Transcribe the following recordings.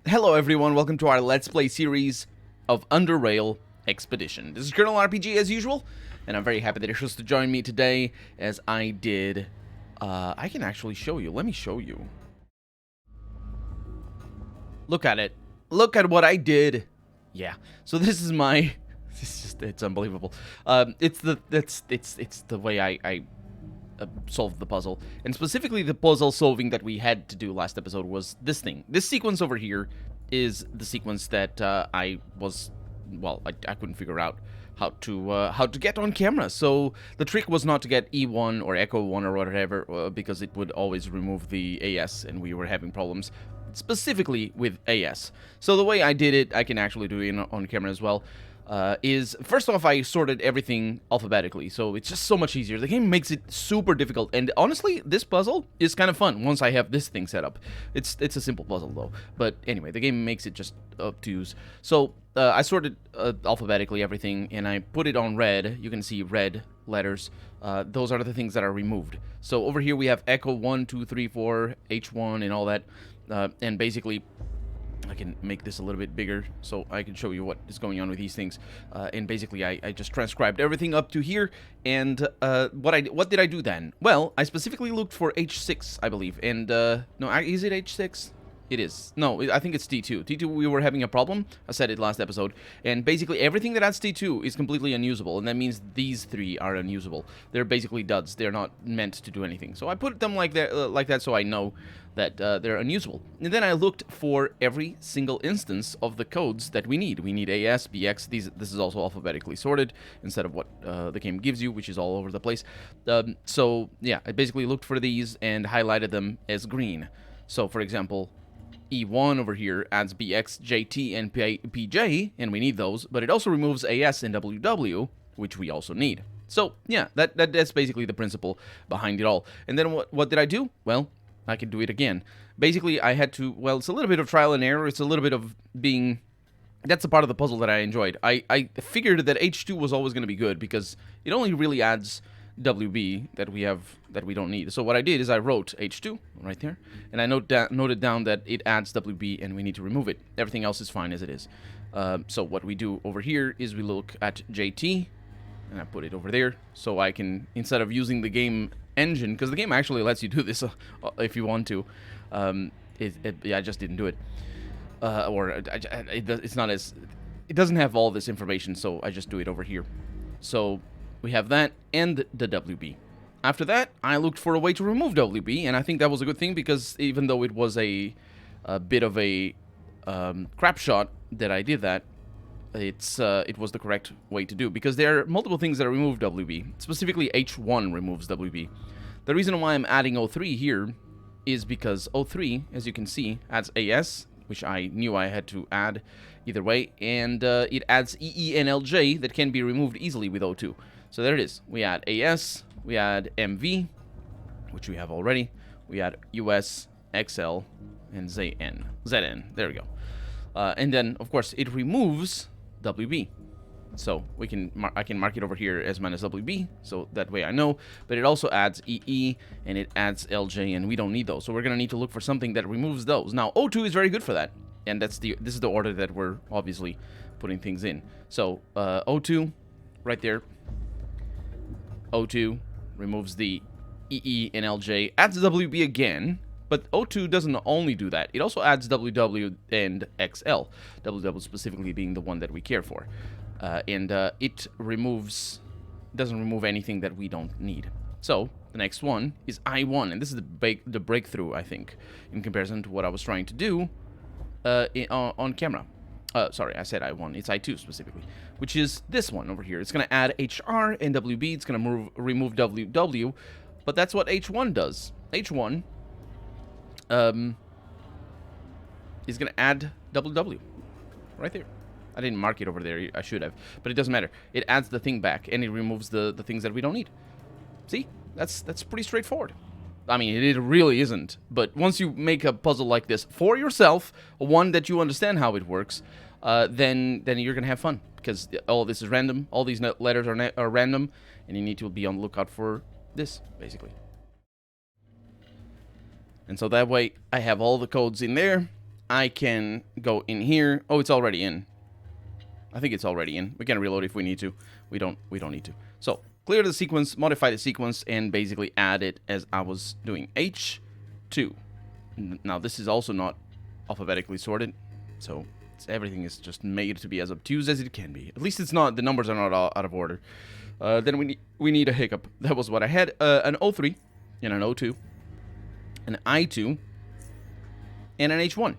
Hello everyone, welcome to our Let's Play series of Underrail Expedition. This is Colonel RPG as usual, and I'm very happy that you're supposed to join me today as I did... I can actually show you. Let me show you. Look at it. Look at what I did. Yeah. So this is my... It's unbelievable. It's the way I solved the puzzle. And specifically the puzzle solving that we had to do last episode was this thing. This sequence over here is the sequence that I couldn't figure out how to get on camera. So the trick was not to get E1 or Echo 1 or whatever, because it would always remove the AS, and we were having problems specifically with AS. So the way I did it, I can actually do it on camera as well. Is first off, I sorted everything alphabetically, so it's just so much easier. The game makes it super difficult, and honestly, this puzzle is kind of fun once I have this thing set up. It's a simple puzzle though, but anyway, the game makes it just up to use. So I sorted alphabetically everything, and I put it on red. You can see red letters. Those are the things that are removed. So over here we have Echo 1, 2, 3, 4, H1, and all that, and basically. I can make this a little bit bigger so I can show you what is going on with these things. And basically, I just transcribed everything up to here. And what did I do then? Well, I specifically looked for H6, I believe. And no, is it H6? It is. No, I think it's T2. T2, we were having a problem. I said it last episode. And basically, everything that adds T2 is completely unusable. And that means these three are unusable. They're basically duds. They're not meant to do anything. So I put them like that so I know that they're unusable. And then I looked for every single instance of the codes that we need. We need AS, BX. This is also alphabetically sorted instead of what the game gives you, which is all over the place. So, yeah, I basically looked for these and highlighted them as green. So, for example... E1 over here adds BX, JT, and PJ, and we need those, but it also removes AS and WW, which we also need. So, yeah, that's basically the principle behind it all. And then what did I do? Well, I can do it again. Basically, I had to, well, it's a little bit of trial and error. It's a little bit of being... That's a part of the puzzle that I enjoyed. I figured that H2 was always going to be good because it only really adds... WB that we don't need. So what I did is I wrote H2 right there, and I noted down that it adds WB and we need to remove it. Everything else is fine as it is. So what we do over here is we look at JT, and I put it over there so I can, instead of using the game engine, because the game actually lets you do this if you want to. I just didn't do it, it's not as, it doesn't have all this information, so I just do it over here. So we have that and the WB. After that, I looked for a way to remove WB, and I think that was a good thing because even though it was a bit of a crap shot that I did that, it was the correct way to do because there are multiple things that remove WB. Specifically, H1 removes WB. The reason why I'm adding O3 here is because O3, as you can see, adds AS, which I knew I had to add either way, and it adds EE and LJ that can be removed easily with O2. So there it is. We add AS, we add MV, which we have already. We add US, XL, and ZN. There we go. And then, of course, it removes WB. So I can mark it over here as minus WB, so that way I know. But it also adds EE, and it adds LJ, and we don't need those. So we're going to need to look for something that removes those. Now, O2 is very good for that. And this is the order that we're obviously putting things in. So, O2, right there. O2 removes the EE and LJ, adds WB again, but O2 doesn't only do that. It also adds WW and XL, WW specifically being the one that we care for. And it doesn't remove anything that we don't need. So, the next one is I1, and this is the breakthrough, I think, in comparison to what I was trying to do on camera. Sorry, I said I1. It's I2 specifically, which is this one over here. It's going to add HR and WB. It's going to remove WW, but that's what H1 does. H1 is going to add WW right there. I didn't mark it over there. I should have, but it doesn't matter. It adds the thing back, and it removes the things that we don't need. See? That's pretty straightforward. I mean, it really isn't, but once you make a puzzle like this for yourself, one that you understand how it works, then you're going to have fun, because all this is random, all these letters are random, and you need to be on the lookout for this, basically. And so that way, I have all the codes in there, I can go in here. Oh, it's already in. I think it's already in. We can reload if we need to. We don't need to. So, clear the sequence, modify the sequence, and basically add it as I was doing. H2. Now, this is also not alphabetically sorted, so everything is just made to be as obtuse as it can be. At least it's not, the numbers are not all out of order. Then we need a hiccup. That was what I had. An O3, and an O2, an I2, and an H1.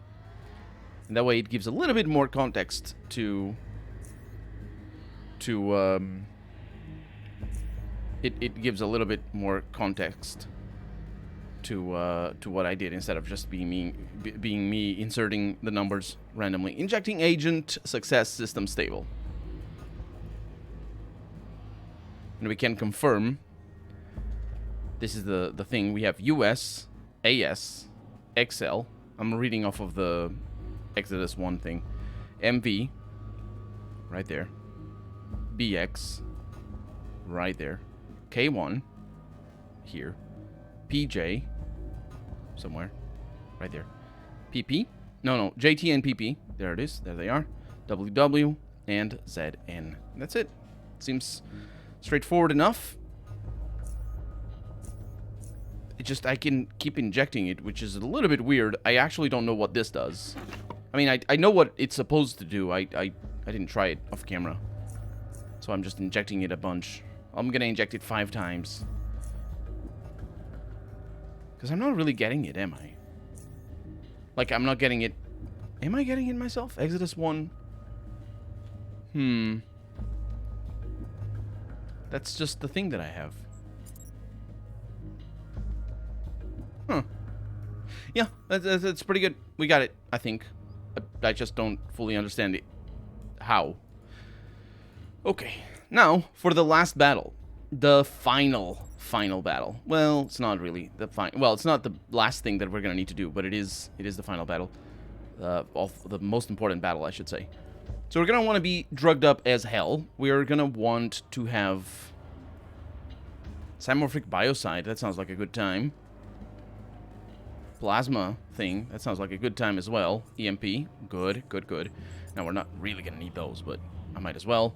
And that way it gives a little bit more context to it gives a little bit more context to what I did, instead of just being me inserting the numbers randomly. Injecting agent, success, system stable. And we can confirm this is the thing. We have US, AS, XL. I'm reading off of the Exodus 1 thing. MV, right there. BX, right there. K1, here. PJ, somewhere, right there. PP, no, JT and PP, there it is, there they are. WW and ZN. That's it. Seems straightforward enough. It just, I can keep injecting it, which is a little bit weird. I actually don't know what this does. I mean, I know what it's supposed to do. I didn't try it off camera. So I'm just injecting it a bunch. I'm gonna inject it 5 times. Because I'm not really getting it, am I? Like, I'm not getting it. Am I getting it myself? Exodus 1. That's just the thing that I have. Huh. Yeah, that's pretty good. We got it, I think. I just don't fully understand it. How? Okay, now for the last battle. The final battle. Well, it's not really the well, it's not the last thing that we're gonna need to do, but it is the final battle. Of the most important battle, I should say. So we're gonna want to be drugged up as hell. We're gonna want to have Simorphic Biocide. That sounds like a good time. Plasma thing. That sounds like a good time as well. EMP. Good. Now, we're not really gonna need those, but I might as well.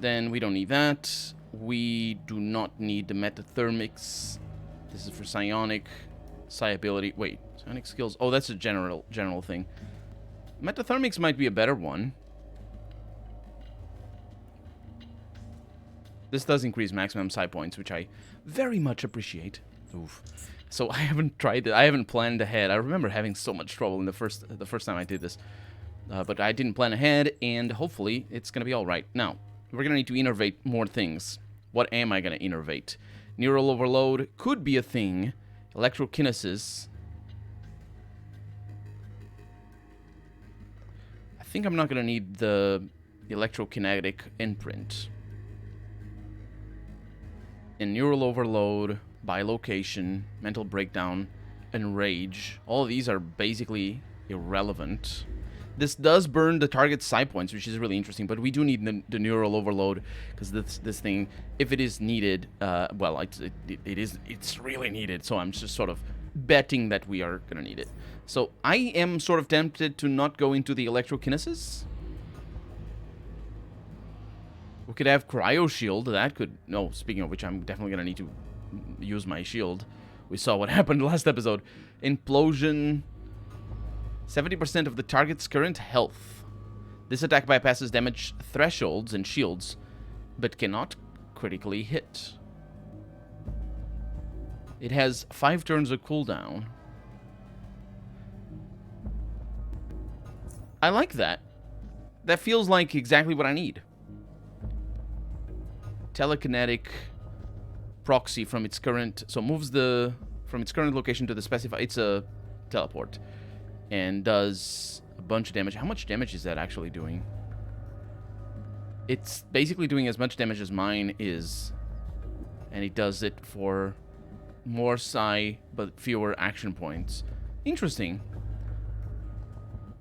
Then we don't need that. We do not need the metathermics. This is for psionic, psi ability. Wait, psionic skills. Oh, that's a general thing. Metathermics might be a better one. This does increase maximum psi points, which I very much appreciate. Oof. So I haven't tried it. I haven't planned ahead. I remember having so much trouble in the first time I did this. But I didn't plan ahead, and hopefully it's going to be all right. Now, we're going to need to innervate more things. What am I going to innervate? Neural overload could be a thing. Electrokinesis. I think I'm not going to need the electrokinetic imprint. And neural overload, bilocation, mental breakdown, and rage. All of these are basically irrelevant. This does burn the target's psi points, which is really interesting, but we do need the neural overload, because this thing, if it is needed, well, it's really needed, so I'm just sort of betting that we are going to need it. So I am sort of tempted to not go into the electrokinesis. We could have cryo shield. That could... No, speaking of which, I'm definitely going to need to use my shield. We saw what happened last episode. Implosion. 70% of the target's current health. This attack bypasses damage thresholds and shields, but cannot critically hit. It has 5 turns of cooldown. I like that. That feels like exactly what I need. Telekinetic proxy from its current... So moves from its current location to the specified... It's a teleport. And does a bunch of damage. How much damage is that actually doing? It's basically doing as much damage as mine is. And it does it for more psi, but fewer action points. Interesting.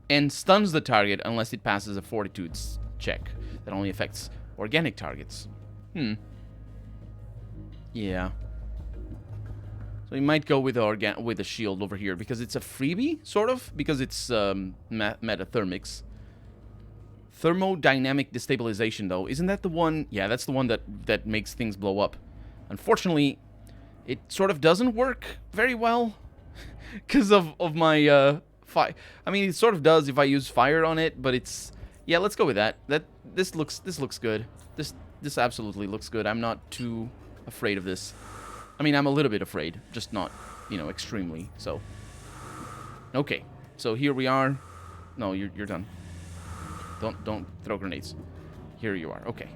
And stuns the target unless it passes a fortitude check. That only affects organic targets. Yeah. So we might go with the shield over here because it's a freebie, sort of, because it's metathermics. Thermodynamic destabilization, though, isn't that the one? Yeah, that's the one that makes things blow up. Unfortunately, it sort of doesn't work very well because of my fire. I mean, it sort of does if I use fire on it, but it's yeah. Let's go with that. This looks good. This absolutely looks good. I'm not too afraid of this. I mean, I'm a little bit afraid, just not, you know, extremely. So, okay. So here we are. No, you're done. Don't throw grenades. Here you are. Okay.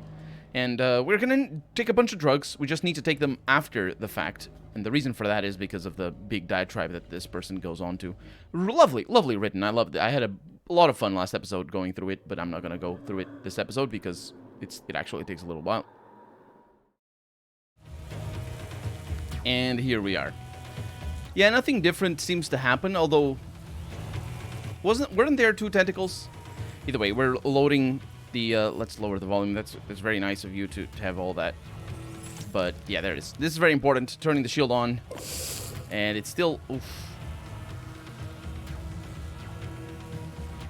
And we're gonna take a bunch of drugs. We just need to take them after the fact. And the reason for that is because of the big diatribe that this person goes on to. Lovely written. I loved it. I had a lot of fun last episode going through it, but I'm not gonna go through it this episode because it actually takes a little while. And here we are. Yeah, nothing different seems to happen, although weren't there 2 tentacles? Either way, we're loading the let's lower the volume. That's very nice of you to have all that. But yeah, there it is. This is very important. Turning the shield on, and it's still oof.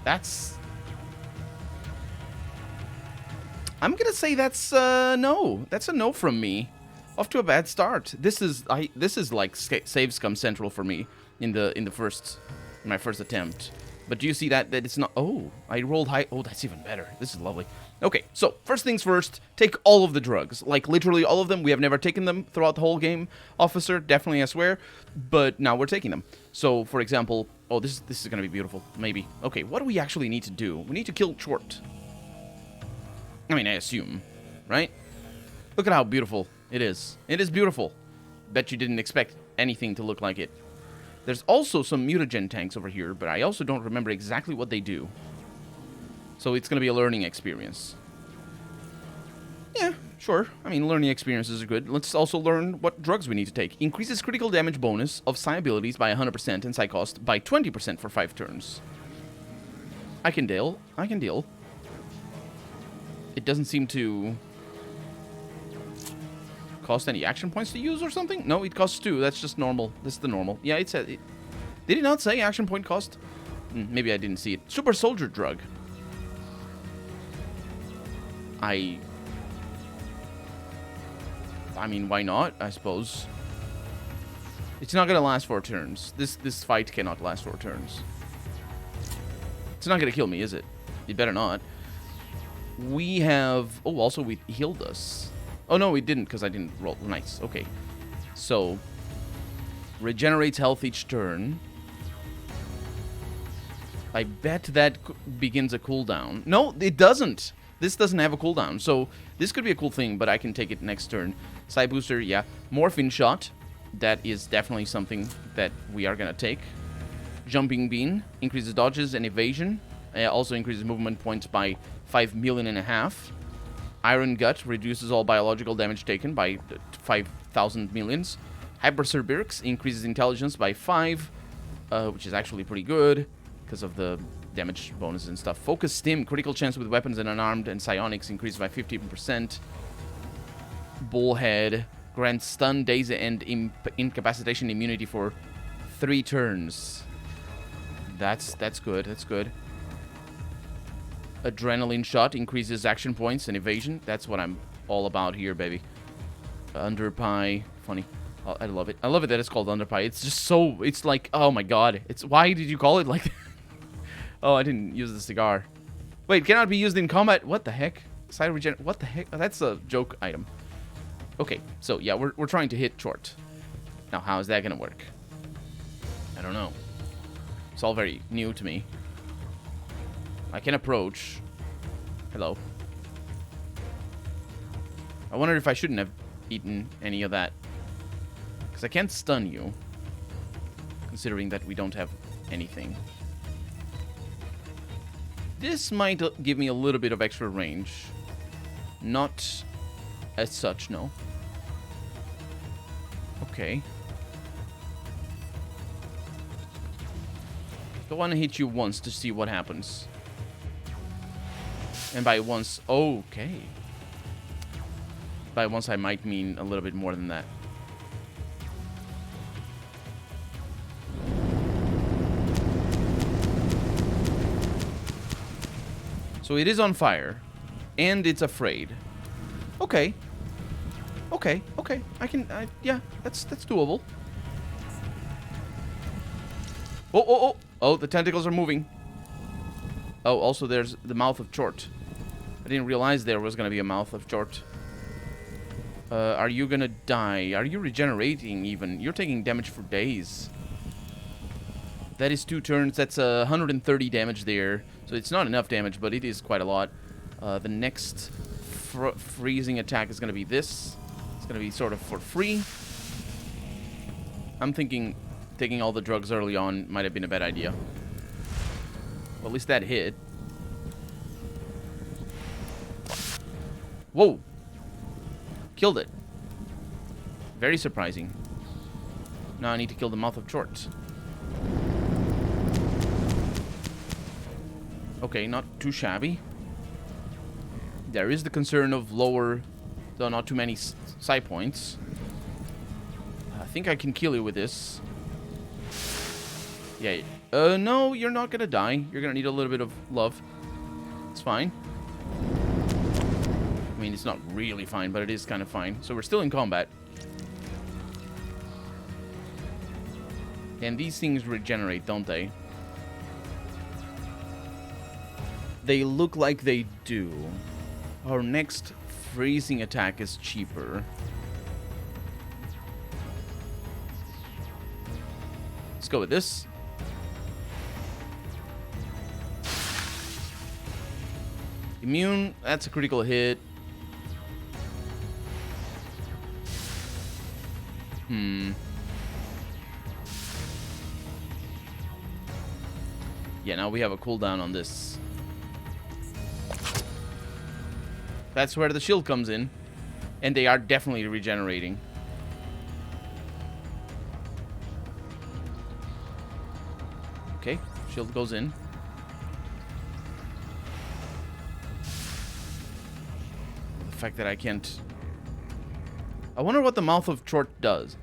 That's I'm gonna say that's no. That's a no from me. Off to a bad start. This is like save scum central for me in my first attempt. But do you see that it's not? Oh, I rolled high. Oh, that's even better. This is lovely. Okay, so first things first, take all of the drugs. Like literally all of them. We have never taken them throughout the whole game, officer. Definitely, I swear. But now we're taking them. So, for example, oh, this is gonna be beautiful. Maybe. Okay, what do we actually need to do? We need to kill Tchort. I mean, I assume, right? Look at how beautiful it is. It is beautiful. Bet you didn't expect anything to look like it. There's also some mutagen tanks over here, but I also don't remember exactly what they do. So it's going to be a learning experience. Yeah, sure. I mean, learning experiences are good. Let's also learn what drugs we need to take. Increases critical damage bonus of psi abilities by 100% and psi cost by 20% for 5 turns. I can deal. It doesn't seem to cost any action points to use or something? No, it costs 2. That's just normal. This is the normal. Yeah, it said it. Did it not say action point cost? Maybe I didn't see it. Super soldier drug. I mean, why not? I suppose. It's not gonna last 4 turns. This fight cannot last 4 turns. It's not gonna kill me, is it? It better not. We have. Oh, also we healed us. Oh, no, we didn't, because I didn't roll. Nice, okay. So, regenerates health each turn. I bet that begins a cooldown. No, it doesn't. This doesn't have a cooldown. So, this could be a cool thing, but I can take it next turn. Psi booster, yeah. Morphine shot. That is definitely something that we are going to take. Jumping bean. Increases dodges and evasion. Also increases movement points by 5.5 million. Iron Gut reduces all biological damage taken by 5,000 millions. Hypercerberix increases intelligence by 5, which is actually pretty good because of the damage bonus and stuff. Focus Stim, critical chance with weapons and unarmed, and psionics increased by 15%. Bullhead grants stun, daze, and incapacitation immunity for 3 turns. That's good. That's good. Adrenaline shot increases action points and evasion. That's what I'm all about here, baby. Underpie. Funny. Oh, I love it. I love it that it's called Underpie. It's just so... It's like... Oh, my God. It's... Why did you call it like that? Oh, I didn't use the cigar. Wait, cannot be used in combat. What the heck? Side regen... What the heck? Oh, that's a joke item. Okay, so, yeah, we're trying to hit Tchort. Now, how is that going to work? I don't know. It's all very new to me. I can approach. Hello. I wondered if I shouldn't have eaten any of that. Because I can't stun you. Considering that we don't have anything. This might give me a little bit of extra range. Not as such, no. Okay. I want to hit you once to see what happens. And by once, okay. By once I might mean a little bit more than that. So it is on fire. And it's afraid. Okay. Okay, okay. Yeah, that's doable. Oh, the tentacles are moving. Oh, also there's the mouth of Tchort. I didn't realize there was gonna be a mouth of Tchort. Are you gonna die? Are you regenerating even? You're taking damage for days. That is 2 turns. That's 130 damage there. So it's not enough damage, but it is quite a lot. The next freezing attack is gonna be this. It's gonna be sort of for free. I'm thinking taking all the drugs early on might have been a bad idea. Well, at least that hit. Whoa. Killed it. Very surprising. Now I need to kill the mouth of Tchort. Okay, not too shabby. There is the concern of lower, though not too many side points. I think I can kill you with this. Yeah. No, you're not gonna die. You're gonna need a little bit of love. It's fine. I mean, it's not really fine, but it is kind of fine. So we're still in combat. And these things regenerate, don't they? They look like they do. Our next freezing attack is cheaper. Let's go with this. Immune, that's a critical hit. Yeah, now we have a cooldown on this. That's where the shield comes in. And they are definitely regenerating. Okay, shield goes in. The fact that I can't... I wonder what the mouth of Tchort does.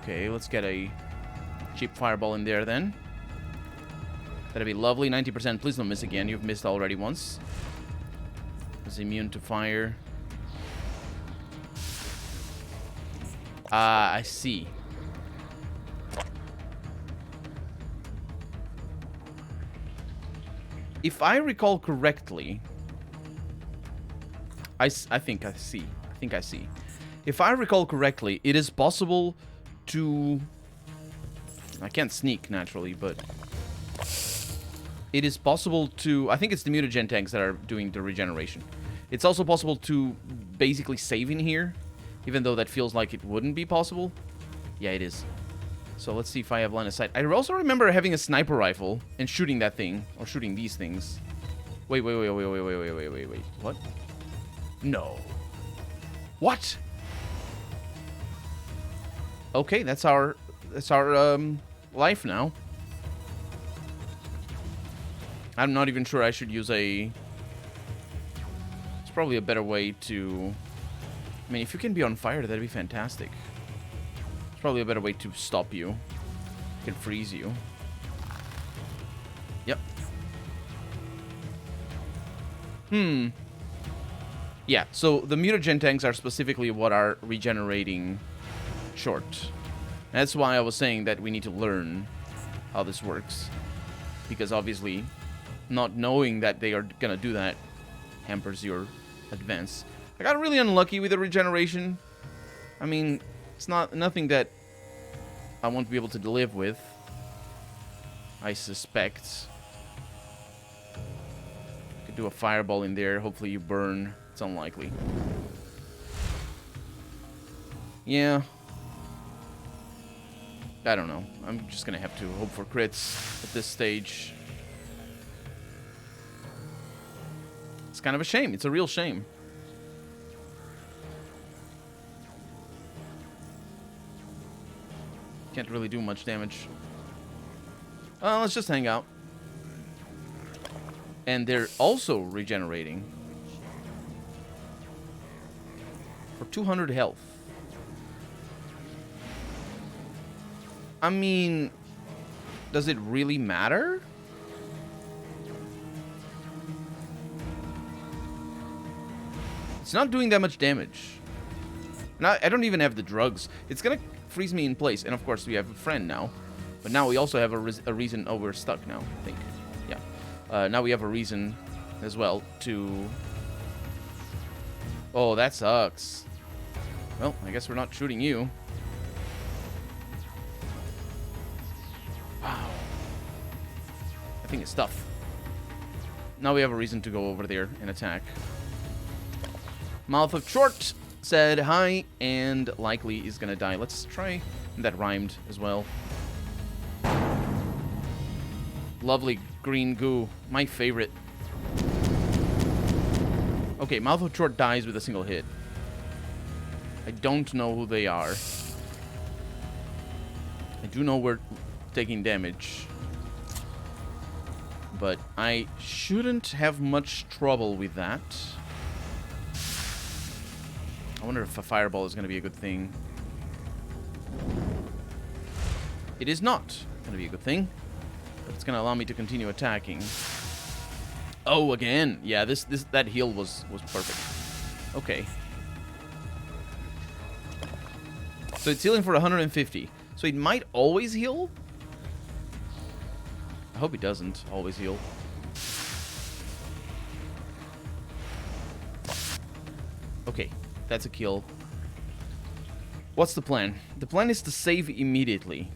Okay, let's get a cheap fireball in there then. That'd be lovely. 90%. Please don't miss again. You've missed already once. It's immune to fire. Ah, I see. If I recall correctly... I think I see. I think I see. If I recall correctly, it is possible to... I can't sneak, naturally, but... It is possible to... I think it's the mutagen tanks that are doing the regeneration. It's also possible to basically save in here, even though that feels like it wouldn't be possible. Yeah, it is. So let's see if I have line of sight. I also remember having a sniper rifle and shooting that thing, or shooting these things. Wait. What? No. What? Okay, that's our life now. I'm not even sure I should use a... It's probably a better way to... I mean, if you can be on fire, that'd be fantastic. It's probably a better way to stop you. It can freeze you. Yep. Yeah, so the mutagen tanks are specifically what are regenerating Tchort. That's why I was saying that we need to learn how this works. Because obviously, not knowing that they are gonna do that hampers your advance. I got really unlucky with the regeneration. I mean, it's nothing that I won't be able to live with, I suspect. Could do a fireball in there. Hopefully you burn. It's unlikely. Yeah. I don't know. I'm just gonna have to hope for crits at this stage. It's kind of a shame. It's a real shame. Can't really do much damage. Let's just hang out. And they're also regenerating. For 200 health. I mean, does it really matter? It's not doing that much damage. Now, I don't even have the drugs. It's gonna freeze me in place. And of course, we have a friend now. But now we also have a reason. Oh, we're stuck now, I think. Yeah. Now we have a reason as well to... Oh, that sucks. Well, I guess we're not shooting you. Wow. That thing is tough. Now we have a reason to go over there and attack. Mouth of Tchort said hi and likely is gonna die. Let's try. That rhymed as well. Lovely green goo. My favorite. Okay, Mouth of Tchort dies with a single hit. I don't know who they are. I do know we're taking damage. But I shouldn't have much trouble with that. I wonder if a fireball is going to be a good thing. It is not going to be a good thing. But it's going to allow me to continue attacking. Oh, again. Yeah, that heal was perfect. Okay. So it's healing for 150. So it might always heal? I hope it doesn't always heal. Okay, that's a kill. What's the plan? The plan is to save immediately.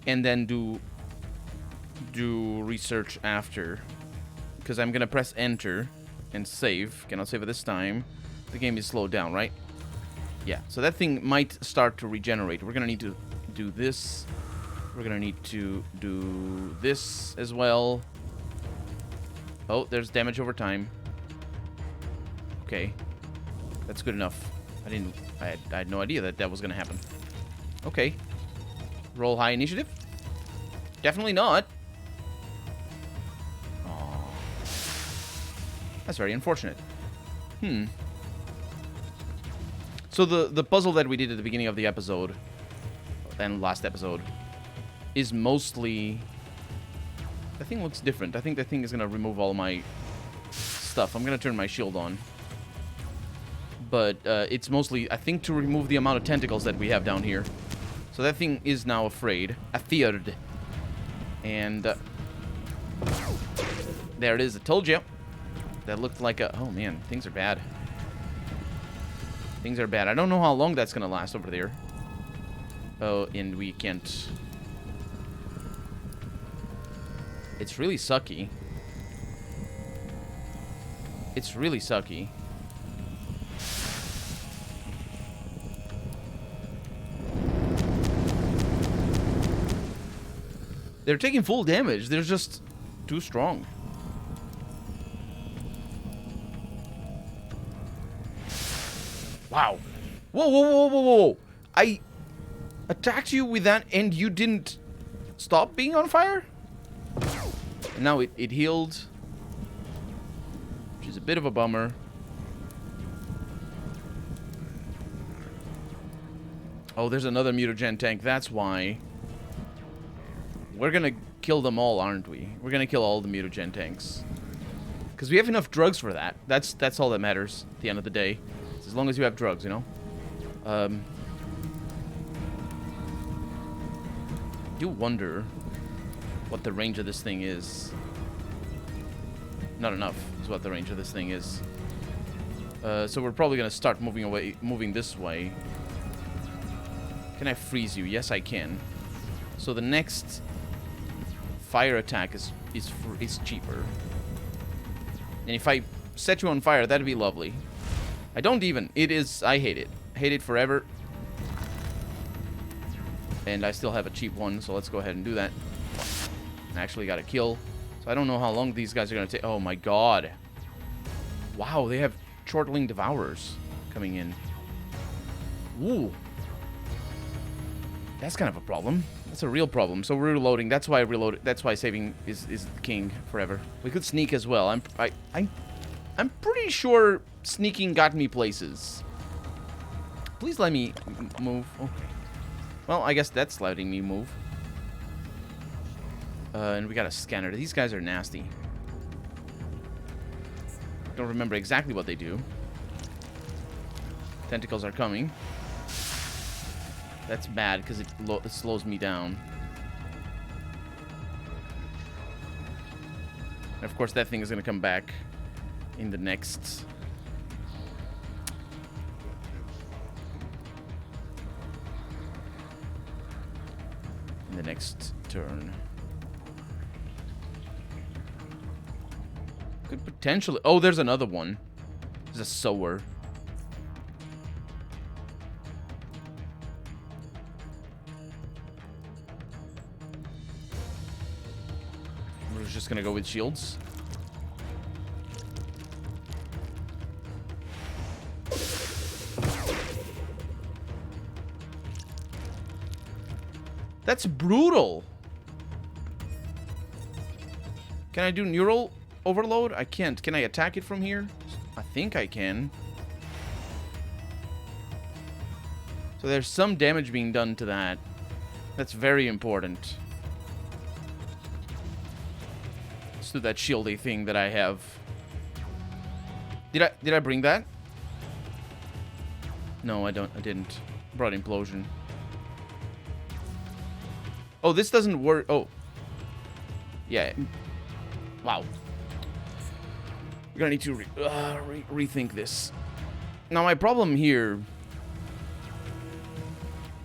And then do research after. Because I'm going to press enter and save. Cannot save it this time. The game is slowed down, right? Yeah, so that thing might start to regenerate. We're going to need to do this. We're going to need to do this as well. Oh, there's damage over time. Okay. That's good enough. I had no idea that was going to happen. Okay. Roll high initiative? Definitely not. Aww. That's very unfortunate. So the puzzle that we did at the beginning of the episode, and last episode, is mostly... The thing looks different. I think the thing is going to remove all my stuff. I'm going to turn my shield on. But it's mostly, I think, to remove the amount of tentacles that we have down here. So that thing is now afraid. Afeared. And there it is. I told you. That looked like a... Oh, man. Things are bad. Things are bad. I don't know how long that's going to last over there. Oh, and we can't... It's really sucky. It's really sucky. They're taking full damage. They're just too strong. Wow. Whoa, whoa, whoa, whoa, whoa. I attacked you with that and you didn't stop being on fire? And now it healed. Which is a bit of a bummer. Oh, there's another mutagen tank. That's why. We're gonna kill them all, aren't we? We're gonna kill all the mutagen tanks. Because we have enough drugs for that. That's all that matters at the end of the day. It's as long as you have drugs, you know? I do wonder what the range of this thing is. Not enough is what the range of this thing is. So we're probably gonna start moving this way. Can I freeze you? Yes, I can. So the next fire attack is cheaper. And if I set you on fire, that'd be lovely. I don't even. It is. I hate it. Hate it forever. And I still have a cheap one, so let's go ahead and do that. I actually got a kill. So I don't know how long these guys are going to take. Oh my god. Wow, they have Tchortling Devourers coming in. Ooh. That's kind of a problem. That's a real problem. So we're reloading. That's why I reloaded. That's why saving is king forever. We could sneak as well. I'm pretty sure sneaking got me places. Please let me move. Okay. Well, I guess that's letting me move. And we got a scanner. These guys are nasty. Don't remember exactly what they do. Tentacles are coming. That's bad because it slows me down. And of course, that thing is going to come back in the next... turn. Could potentially... Oh, there's another one. There's a sower. We're just gonna go with shields. That's brutal. Can I do neural overload? I can't. Can I attack it from here? I think I can. So there's some damage being done to that. That's very important. Let's do that shieldy thing that I have. Did I bring that? No, I didn't. Brought implosion. Oh, this doesn't work. Oh. Yeah. Wow. We're gonna need to rethink this. Now, my problem here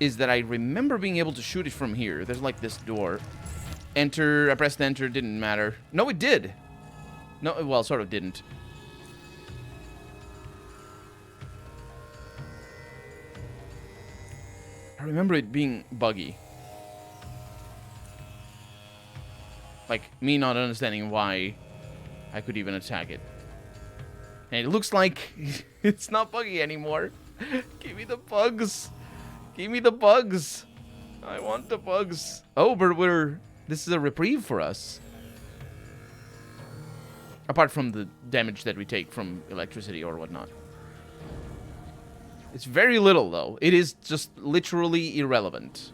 is that I remember being able to shoot it from here. There's like this door. Enter. I pressed enter. Didn't matter. No, it did. No, well, sort of didn't. I remember it being buggy. Like, me not understanding why I could even attack it. And it looks like it's not buggy anymore. Give me the bugs. Give me the bugs. I want the bugs. Oh, but this is a reprieve for us. Apart from the damage that we take from electricity or whatnot. It's very little, though. It is just literally irrelevant.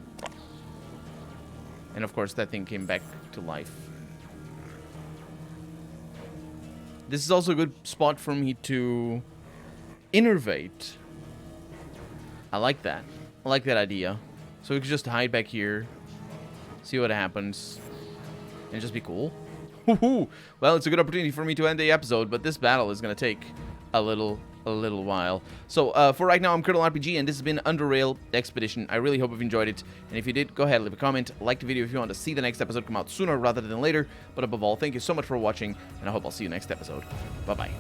And of course, that thing came back to life. This is also a good spot for me to innervate. I like that. I like that idea. So we could just hide back here, see what happens, and just be cool. Woohoo! Well, it's a good opportunity for me to end the episode, but this battle is going to take a little while. So for right now, I'm Colonel RPG, and this has been Underrail Expedition. I really hope you've enjoyed it, and if you did, go ahead, leave a comment, like the video if you want to see the next episode come out sooner rather than later. But above all, thank you so much for watching, and I hope I'll see you next episode. Bye-bye.